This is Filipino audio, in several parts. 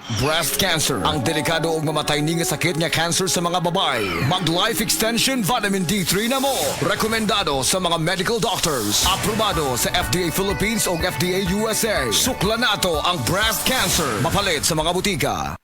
Breast cancer, ang delikado ug mamatay ni nga sakit nga cancer sa mga babae. Mag Life Extension Vitamin D3 na mo. Rekomendado sa mga medical doctors. Aprobado sa FDA Philippines ug FDA USA. Sukla nato ang breast cancer. Mapalit sa mga butika.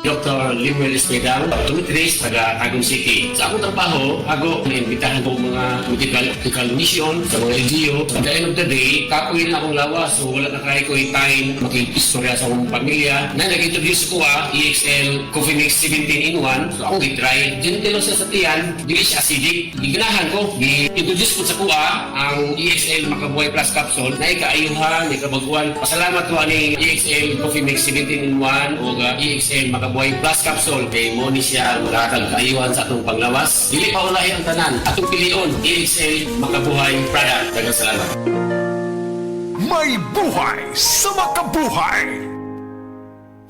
Dr. Limuel Espedal, Tumitris, taga Tagum City. Sa akong trabaho, ako naimbitahan ko mga medical mission sa mga LGU. At the end of the day, kapoy na akong lawas. So wala na kaya ko yung time makikistorya sa akong pamilya. Na nag-introduce ko EXL Coffee Mix 17 in 1. So akong gitry. Gentle siya sa tiyan, hindi siya acidic. Iganahan ko, i-introduce ko sa kuha ang EXL Makabuhay Plus Capsule na ikaayuhan, ikabaguan. Pasalamat ko ani EXL Coffee Mix 17 in 1 o EXL Makabuhay Plus Capsule kay mo ni siya makakag kaayuhan sa atong panglawas. Dili pa ulahi ang tanan. Atong pilion, EXL Makabuhay product. Daghang salamat. May buhay sa makabuhay.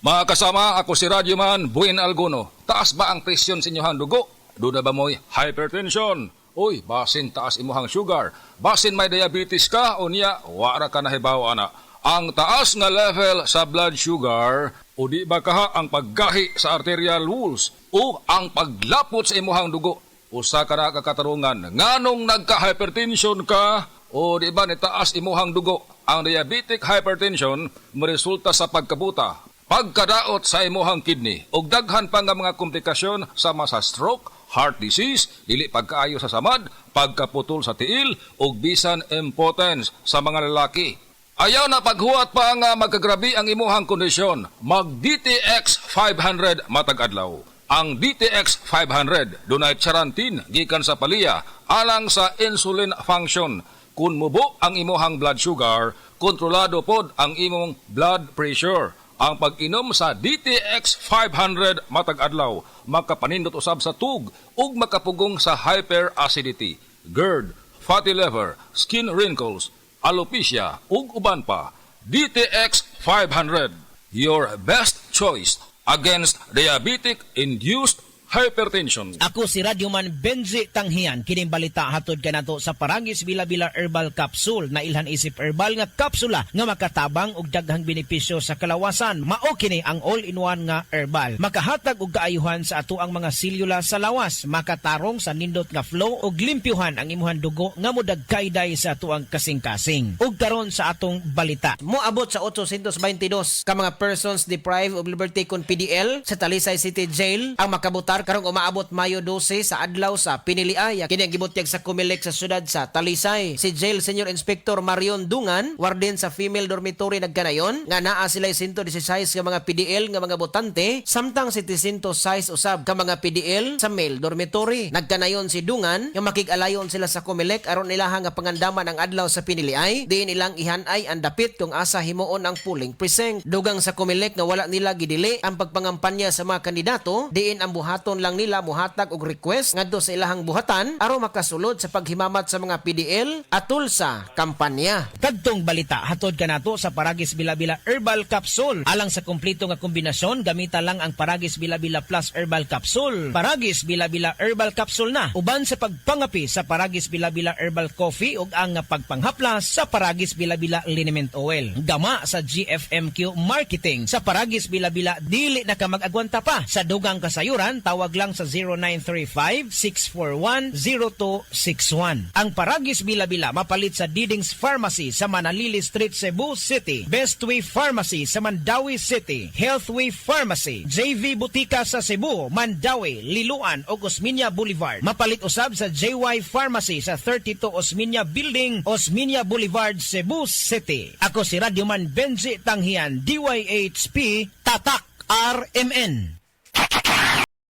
Mga kasama, ako si Radyoman Buin Alguno. Taas ba ang presyon sa inyong dugo? Duda ba mo'y hypertension? Uy, basin taas imuhang sugar. Basin may diabetes ka o niya, wara ka nahibaw ana. Ang taas nga level sa blood sugar o di ba kaha ang paggahi sa arterial walls o ang paglapot sa imuhang dugo. Usa ka na kakatarungan, nganong nagka-hypertension ka o di ba nitaas imuhang dugo. Ang diabetic hypertension maresulta sa pagkabuta, pagkadaot sa imuhang kidney ug daghan pa nga mga komplikasyon sama sa stroke, heart disease, dili pagkaayo sa samad, pagkaputol sa tiil ug bisan impotence sa mga lalaki. Ayaw na paghuwat pa nga magkagrabi ang imuhang kondisyon. Mag DTX 500 matag adlaw. Ang DTX 500 dunay charantin gikan sa palya alang sa insulin function. Kun mubo ang imuhang blood sugar, kontrolado pod ang imong blood pressure. Ang pag-inom sa DTX 500 matag adlaw makapanindot usab sa tug ug makapugong sa hyperacidity, GERD, fatty liver, skin wrinkles, alopecia ug uban pa. DTX 500, your best choice against diabetic-induced hypertension. Ako si Radyoman Benji Tanghian. Kining balita hatod kanato sa Parangis Bila-Bila Herbal Capsule na ilhan isip herbal nga kapsula nga makatabang og daghang benepisyo sa kalawasan. Mao kini ang all-in-one nga herbal. Makahatag og kaayuhan sa ato ang mga selula sa lawas, makatarong sa nindot nga flow ug limpyuhan ang imuhang dugo nga modagkayday sa ato ang kasing-kasing. Ug karon sa atong balita, moabot sa 822 ka mga persons deprived of liberty kon PDL sa Talisay City Jail ang makabutar karong umaabot Mayo 12 sa adlaw sa Piniliaya. Kini ang gibutyag sa Comelec sa syudad sa Talisay. Si Jail Senior Inspector Marion Dungan, warden sa female dormitory nagkanayon nga naa sila 116 ka mga PDL nga mga botante, samtang 706 usab ka mga PDL sa male dormitory. Nagkanayon si Dungan nga makig-alayon sila sa Comelec aron ilaha nga pangandaman ang adlaw sa Piniliay. Diin ilang ihanay ang dapit kung asa himuon ang polling precinct. Dugang sa Comelec nga wala nila gidili ang pagpangampanya sa mga kandidato, diin ang buhaton lang nila muhatag og request ngadto sa ilahang buhatan aron makasulod sa paghimamat sa mga PDL atol sa kampanya. Kadtong balita hatod kanato sa Paragis Bila-Bila Herbal Capsule. Alang sa kumpleto nga kombinasyon, gamita lang ang Paragis Bila-Bila Plus Herbal Capsule. Paragis Bila-Bila Herbal Capsule na uban sa pagpangapi sa Paragis Bila-Bila Herbal Coffee ug ang pagpanghaplas sa Paragis Bila-Bila Liniment Oil. Gama sa GFMQ Marketing sa Paragis Bila-Bila dili na ka mag-agwanta pa sa dugang kasayuran. Tawag lang sa 0935-641-0261. Ang Paragis Bila-Bila mapalit sa Didings Pharmacy sa Manalili Street, Cebu City. Bestway Pharmacy sa Mandawi City. Healthway Pharmacy, JV Butika sa Cebu, Mandawi, Liloan o Osmeña Boulevard. Mapalit usab sa JY Pharmacy sa 32 Osmeña Building, Osmeña Boulevard, Cebu City. Ako si Radyoman Benji Tanghian, DYHP, Tatak RMN.